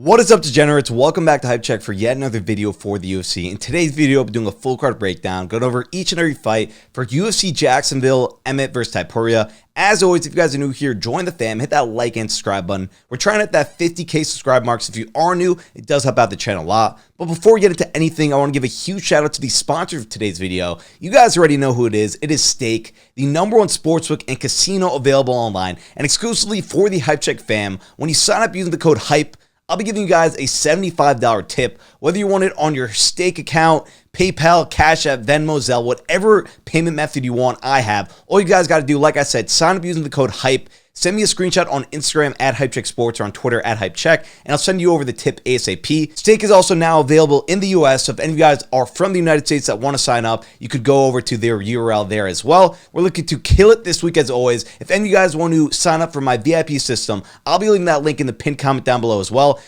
What is up, degenerates? Welcome back to Hype Check for yet another video for the UFC. In today's video, I'll be doing a full card breakdown, going over each and every fight for UFC Jacksonville, Emmett versus Topuria. As always, if you guys are new here, join the fam, hit that like and subscribe button. We're trying to hit that 50K subscribe mark, so if you are new, it does help out the channel a lot. But before we get into anything, I want to give a huge shout out to the sponsor of today's video. You guys already know who it is. It is Stake, the #1 sportsbook and casino available online and exclusively for the Hype Check fam. When you sign up using the code HYPE, I'll be giving you guys a $75 tip, whether you want it on your Stake account, PayPal, Cash App, Venmo, Zelle, whatever payment method you want, I have. All you guys got to do, like I said, sign up using the code HYPE. Send me a screenshot on Instagram at HypeCheckSports or on Twitter at HypeCheck, and I'll send you over the tip ASAP. Stake is also now available in the US, so if any of you guys are from the United States that want to sign up, you could go over to their URL there as well. We're looking to kill it this week as always. If any of you guys want to sign up for my VIP system, I'll be leaving that link in the pinned comment down below as well.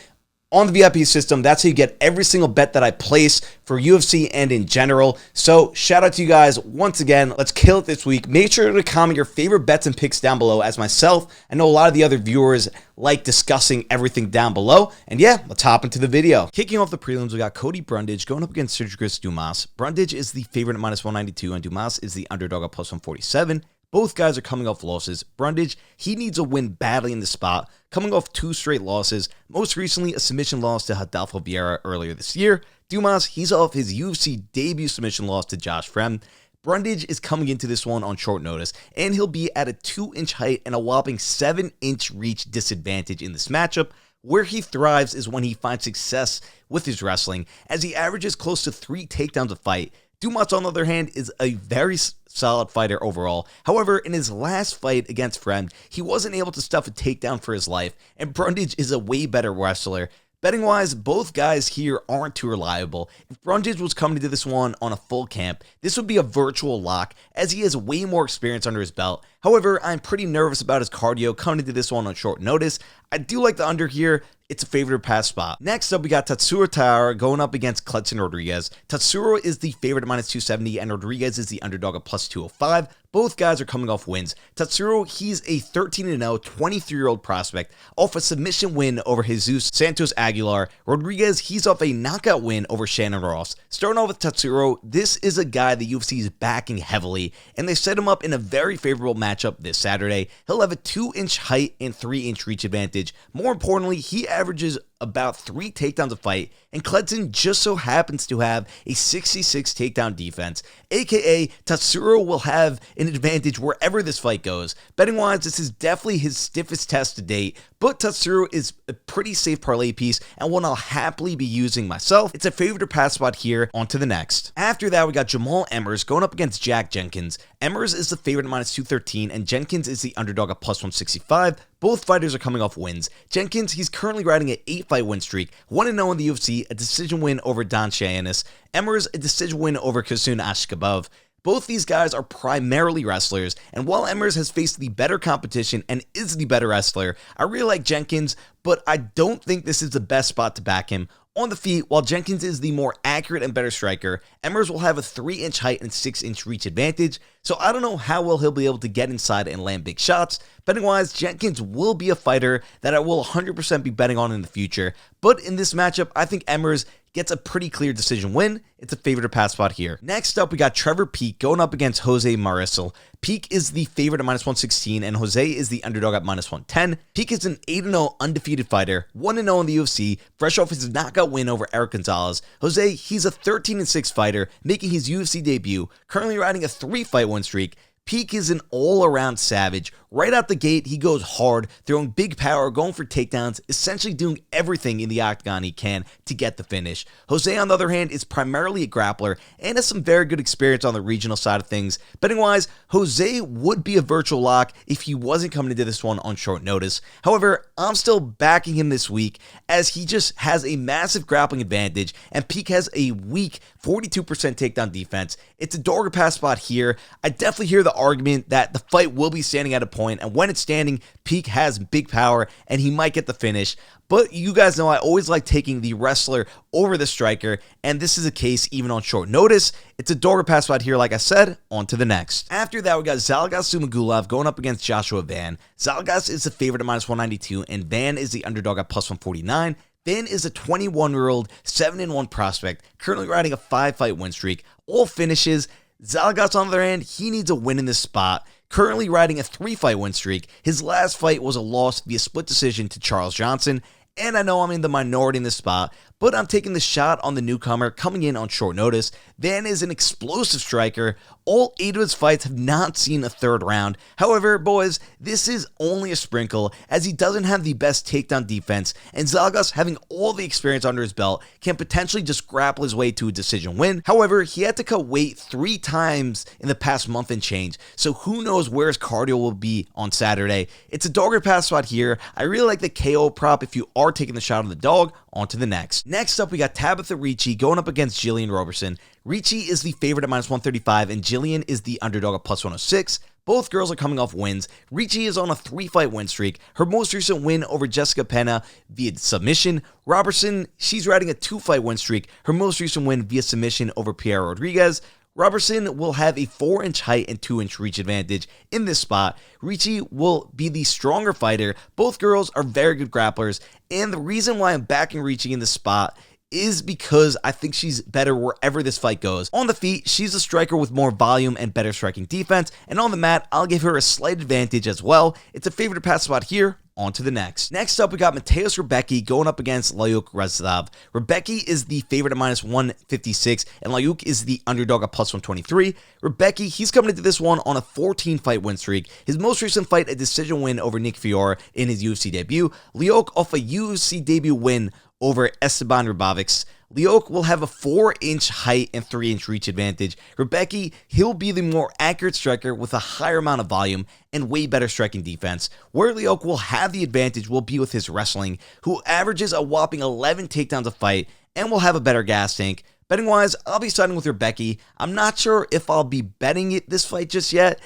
On the VIP system, that's how you get every single bet that I place for UFC and in general. So shout out to you guys once again. Let's kill it this week. Make sure to comment your favorite bets and picks down below. As myself, I know a lot of the other viewers like discussing everything down below. And yeah, let's hop into the video. Kicking off the prelims, we got Cody Brundage going up against Sedriques Dumas. Brundage is the favorite at -192 and Dumas is the underdog at +147. Both guys are coming off losses. Brundage, he needs a win badly in the spot, coming off 2 straight losses, most recently a submission loss to Rodolfo Vieira earlier this year. Dumas, he's off his UFC debut submission loss to Josh Fremd. Brundage is coming into this one on short notice, and he'll be at a 2-inch height and a whopping 7-inch reach disadvantage in this matchup. Where he thrives is when he finds success with his wrestling, as he averages close to 3 takedowns a fight. Dumas, on the other hand, is a very solid fighter overall. However, in his last fight against Fremd, he wasn't able to stuff a takedown for his life, and Brundage is a way better wrestler. Betting-wise, both guys here aren't too reliable. If Brundage was coming to this one on a full camp, this would be a virtual lock, as he has way more experience under his belt. However, I'm pretty nervous about his cardio coming into this one on short notice. I do like the under here. It's a favorite pass spot. Next up, we got Tatsuro Taira going up against Kleydson Rodrigues. Tatsuro is the favorite at -270, and Rodrigues is the underdog at +205. Both guys are coming off wins. Tatsuro, he's a 13-0, 23-year-old prospect, off a submission win over Jesus Santos Aguilar. Rodrigues, he's off a knockout win over Shannon Ross. Starting off with Tatsuro, this is a guy the UFC is backing heavily, and they set him up in a very favorable matchup this Saturday. He'll have a 2-inch height and 3-inch reach advantage. More importantly, he averages about 3 takedowns a fight, and Kleydson just so happens to have a 66 takedown defense, aka Tatsuro will have an advantage wherever this fight goes. Betting wise, this is definitely his stiffest test to date, but Tatsuro is a pretty safe parlay piece and one I'll happily be using myself. It's a favorite pass spot here. On to the next. After that, we got Jamall Emmers going up against Jenkins. Emmers is the favorite at -213 and Jenkins is the underdog at +165. Both fighters are coming off wins. Jenkins, he's currently riding an 8-fight win streak, 1-0 in the UFC, a decision win over Don Shayanis. Emmers, a decision win over Kasun Ashkabov. Both these guys are primarily wrestlers, and while Emmers has faced the better competition and is the better wrestler, I really like Jenkins, but I don't think this is the best spot to back him. On the feet, while Jenkins is the more accurate and better striker, Emmers will have a 3-inch height and 6-inch reach advantage, so I don't know how well he'll be able to get inside and land big shots. Betting-wise, Jenkins will be a fighter that I will 100% be betting on in the future, but in this matchup, I think Emmers gets a pretty clear decision win. It's a favorite to pass spot here. Next up, we got Trevor Peek going up against Jose Mariscal. Peek is the favorite at -116, and Jose is the underdog at -110. Peek is an 8-0 undefeated fighter, 1-0 in the UFC, fresh off his knockout win over Eric Gonzalez. Jose, he's a 13-6 fighter, making his UFC debut, currently riding a 3-fight win streak. Peek is an all-around savage. Right out the gate, he goes hard, throwing big power, going for takedowns, essentially doing everything in the octagon he can to get the finish. Jose, on the other hand, is primarily a grappler and has some very good experience on the regional side of things. Betting-wise, Jose would be a virtual lock if he wasn't coming into this one on short notice. However, I'm still backing him this week as he just has a massive grappling advantage and Peek has a weak 42% takedown defense. It's a dog or pass spot here. I definitely hear the argument that the fight will be standing at a point, and when it's standing, Peek has big power and he might get the finish. But you guys know I always like taking the wrestler over the striker, and this is a case even on short notice. It's a dog or pass spot here, like I said. On to the next. After that, we got Zhalgas Zhumagulov going up against Joshua Van. Zhalgas is the favorite at -192, and Van is the underdog at +149. Then is a 21-year-old 7-1 prospect, currently riding a 5-fight win streak. All finishes. Zhalgas, on the other hand, he needs a win in this spot. Currently riding a 3-fight win streak. His last fight was a loss via split decision to Charles Johnson. And I know I'm in the minority in this spot, but I'm taking the shot on the newcomer coming in on short notice. Van is an explosive striker. All 8 of his fights have not seen a third round. However, boys, this is only a sprinkle as he doesn't have the best takedown defense, and Zhalgas, having all the experience under his belt, can potentially just grapple his way to a decision win. However, he had to cut weight 3 times in the past month and change, so who knows where his cardio will be on Saturday. It's a dog or pass spot here. I really like the KO prop if you are taking the shot on the dog. On to the next. Next up, we got Tabatha Ricci going up against Gillian Robertson. Ricci is the favorite at -135, and Gillian is the underdog at +106. Both girls are coming off wins. Ricci is on a 3-fight win streak. Her most recent win over Jessica Pena via submission. Robertson, she's riding a 2-fight win streak. Her most recent win via submission over Pierre Rodrigues. Robertson will have a 4-inch height and 2-inch reach advantage in this spot. Ricci will be the stronger fighter. Both girls are very good grapplers, and the reason why I'm backing Ricci in this spot is because I think she's better wherever this fight goes. On the feet, she's a striker with more volume and better striking defense, and on the mat, I'll give her a slight advantage as well. It's a favorite to pass spot here. On to the next. Next up, we got Mateusz Rebecki going up against Loik Radzhabov. Rebecki is the favorite at -156, and Loik is the underdog at +123. Rebecki, he's coming into this one on a 14-fight win streak. His most recent fight, a decision win over Nick Fiore in his UFC debut. Loik off a UFC debut win over Esteban Ribovics. Loik will have a 4-inch height and 3-inch reach advantage. Rebecki, he'll be the more accurate striker with a higher amount of volume and way better striking defense. Where Loik will have the advantage will be with his wrestling, who averages a whopping 11 takedowns a fight and will have a better gas tank. Betting wise, I'll be siding with Rebecki. I'm not sure if I'll be betting this fight just yet,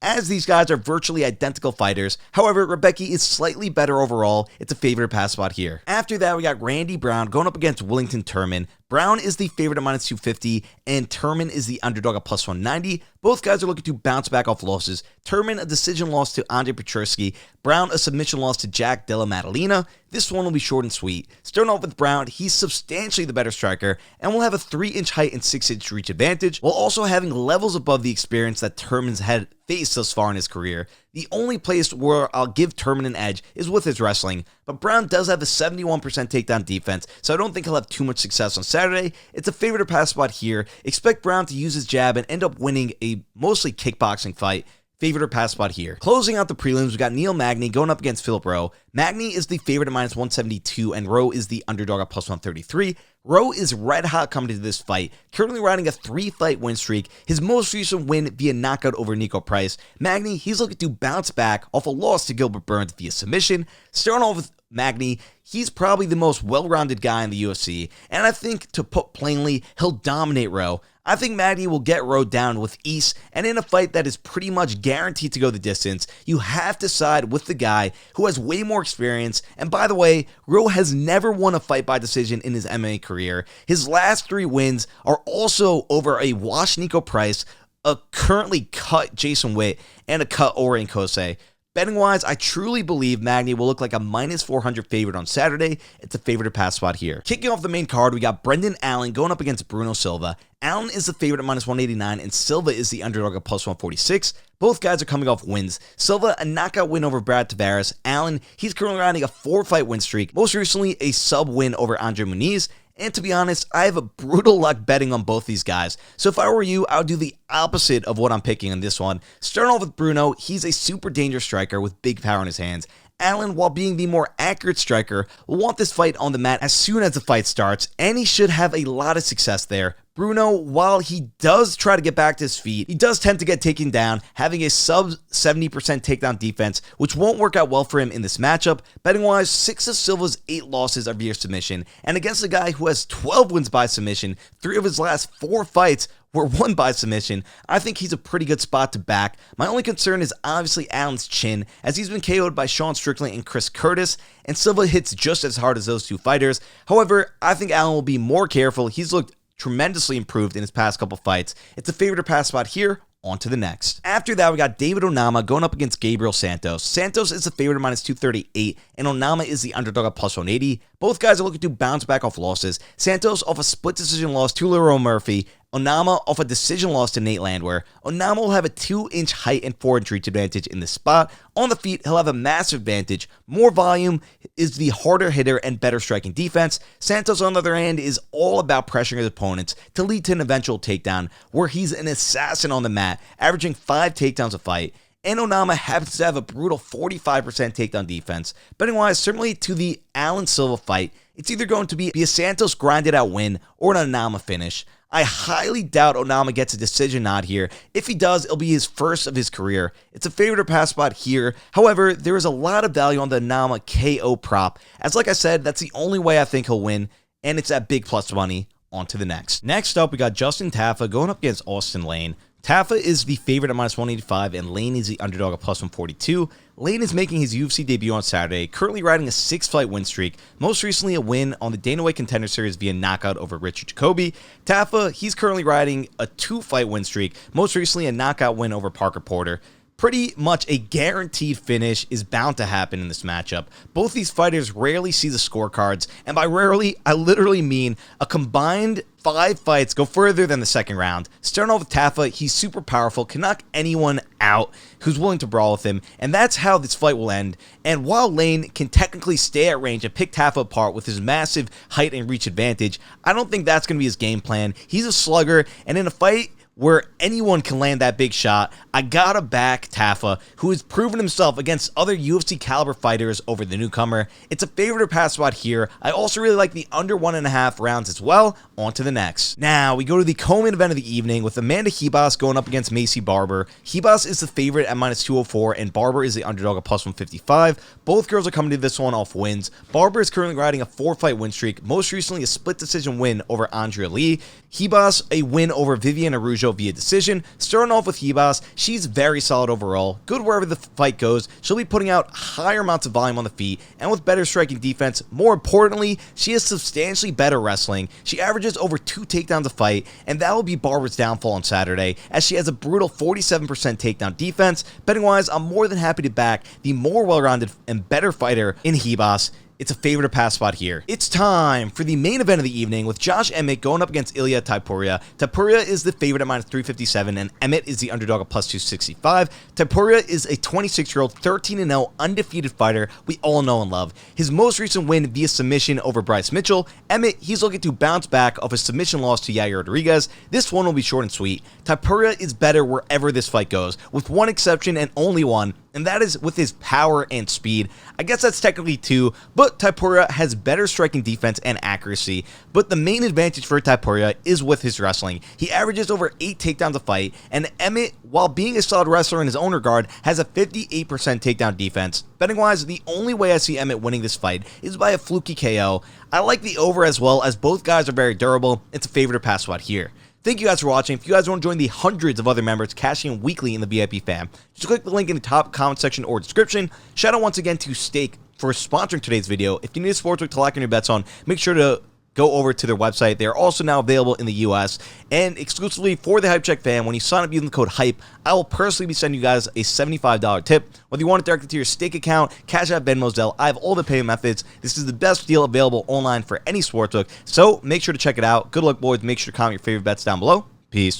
as these guys are virtually identical fighters. However, Rebecki is slightly better overall. It's a favorite pass spot here. After that, we got Randy Brown going up against Wellington Turman. Brown is the favorite at -250, and Turman is the underdog at +190. Both guys are looking to bounce back off losses. Turman, a decision loss to Andre Petrosky. Brown, a submission loss to Jack Della Maddalena. This one will be short and sweet. Starting off with Brown, he's substantially the better striker and will have a 3-inch height and 6-inch reach advantage, while also having levels above the experience that Turman's had faced thus far in his career. The only place where I'll give Turman an edge is with his wrestling, but Brown does have a 71% takedown defense, so I don't think he'll have too much success on Saturday. It's a favorite to pass spot here. Expect Brown to use his jab and end up winning a mostly kickboxing fight. Favorite or pass spot here. Closing out the prelims, we got Neil Magny going up against Philip Rowe. Magny is the favorite at -172, and Rowe is the underdog at +133. Rowe is red hot coming into this fight, currently riding a 3-fight win streak. His most recent win via knockout over Nico Price. Magny, he's looking to bounce back off a loss to Gilbert Burns via submission. Starting off with Magny, he's probably the most well-rounded guy in the UFC, and I think, to put plainly, he'll dominate Rowe. I think Magny will get Rowe down with ease, and in a fight that is pretty much guaranteed to go the distance, you have to side with the guy who has way more experience. And by the way, Rowe has never won a fight by decision in his MMA career. His last 3 wins are also over a washed Nico Price, a currently cut Jason Witt, and a cut Orion Kosei. Betting wise, I truly believe Magny will look like a -400 favorite on Saturday. It's a favorite to pass spot here. Kicking off the main card, we got Brendan Allen going up against Bruno Silva. Allen is the favorite at -189, and Silva is the underdog at +146. Both guys are coming off wins. Silva, a knockout win over Brad Tavares. Allen, he's currently riding a 4-fight win streak, most recently a sub win over Andre Muniz. And to be honest, I have a brutal luck betting on both these guys. So if I were you, I would do the opposite of what I'm picking on this one. Starting off with Bruno, he's a super dangerous striker with big power in his hands. Allen, while being the more accurate striker, will want this fight on the mat as soon as the fight starts, and he should have a lot of success there. Bruno, while he does try to get back to his feet, he does tend to get taken down, having a sub 70% takedown defense, which won't work out well for him in this matchup. Betting wise, 6 of Silva's 8 losses are via submission, and against a guy who has 12 wins by submission, 3 of his last 4 fights were won by submission. I think he's a pretty good spot to back. My only concern is obviously Allen's chin, as he's been KO'd by Sean Strickland and Chris Curtis, and Silva hits just as hard as those 2 fighters. However, I think Allen will be more careful. He's looked tremendously improved in his past couple fights. It's a favorite to pass spot here. On to the next. After that, we got David Onama going up against Gabriel Santos. Santos is the favorite at -238, and Onama is the underdog at +180. Both guys are looking to bounce back off losses. Santos off a split decision loss to Leroy Murphy. Onama off a decision loss to Nate Landwehr. Onama will have a 2-inch height and 4-inch reach advantage in this spot. On the feet, he'll have a massive advantage. More volume, is the harder hitter and better striking defense. Santos, on the other hand, is all about pressuring his opponents to lead to an eventual takedown, where he's an assassin on the mat, averaging 5 takedowns a fight. And Onama happens to have a brutal 45% takedown defense. Betting-wise, similarly to the Allen Silva fight, it's either going to be a Santos grinded out win or an Onama finish. I highly doubt Onama gets a decision nod here. If he does, it'll be his first of his career. It's a favorite or pass spot here. However, there is a lot of value on the Onama KO prop. As like I said, that's the only way I think he'll win, and it's at big plus money. On to the next. Next up, we got Justin Tafa going up against Austin Lane. Tafa is the favorite at -185, and Lane is the underdog at +142. Lane is making his UFC debut on Saturday, currently riding a 6-fight win streak, most recently a win on the Dana White Contender Series via knockout over Ricci Jacoby. Tafa, he's currently riding a 2-fight win streak, most recently a knockout win over Parker Porter. Pretty much a guaranteed finish is bound to happen in this matchup. Both these fighters rarely see the scorecards, and by rarely, I literally mean a combined 5 fights go further than the second round. Starting off with Tafa, he's super powerful, can knock anyone out who's willing to brawl with him, and that's how this fight will end. And while Lane can technically stay at range and pick Tafa apart with his massive height and reach advantage, I don't think that's going to be his game plan. He's a slugger, and in a fight where anyone can land that big shot, I gotta back Tafa, who has proven himself against other UFC caliber fighters over the newcomer. It's a favorite or pass spot here. I also really like the under 1.5 rounds as well. On to the next. Now, we go to the co-main event of the evening with Amanda Ribas going up against Macy Barber. Ribas is the favorite at -204, and Barber is the underdog at +155. Both girls are coming to this one off wins. Barber is currently riding a 4-fight win streak, most recently a split decision win over Andrea Lee. Ribas, a win over Viviane Araújo via decision. Starting off with Ribas, she's very solid overall, good wherever the fight goes. She'll be putting out higher amounts of volume on the feet, and with better striking defense. More importantly, she has substantially better wrestling. She averages over 2 takedowns a fight, and that will be Barber's downfall on Saturday, as she has a brutal 47% takedown defense. Betting-wise, I'm more than happy to back the more well-rounded and better fighter in Ribas. It's a favorite to pass spot here. It's time for the main event of the evening with Josh Emmett going up against Ilia Topuria. Topuria is the favorite at -357, and Emmett is the underdog at +265. Topuria is a 26-year-old, 13-0 undefeated fighter we all know and love. His most recent win via submission over Bryce Mitchell. Emmett, he's looking to bounce back off a submission loss to Yair Rodrigues. This one will be short and sweet. Topuria is better wherever this fight goes, with one exception and only one, and that is with his power and speed. I guess that's technically 2, but Topuria has better striking defense and accuracy. But the main advantage for Topuria is with his wrestling. He averages over 8 takedowns a fight, and Emmett, while being a solid wrestler in his own regard, has a 58% takedown defense. Betting-wise, the only way I see Emmett winning this fight is by a fluky KO. I like the over as well, as both guys are very durable. It's a favorite to pass spot here. Thank you guys for watching. If you guys want to join the hundreds of other members cashing in weekly in the VIP fam, just click the link in the top comment section or description. Shout out once again to Stake for sponsoring today's video. If you need a sportsbook to lock in your bets on, make sure to go over to their website. They are also now available in the US, and exclusively for the Hype Check fam, when you sign up using the code HYPE, I will personally be sending you guys a $75 tip. Whether you want it directly to your Stake account, Cash App, Venmo, Zelle, I have all the payment methods. This is the best deal available online for any sportsbook, so make sure to check it out. Good luck, boys. Make sure to comment your favorite bets down below. Peace.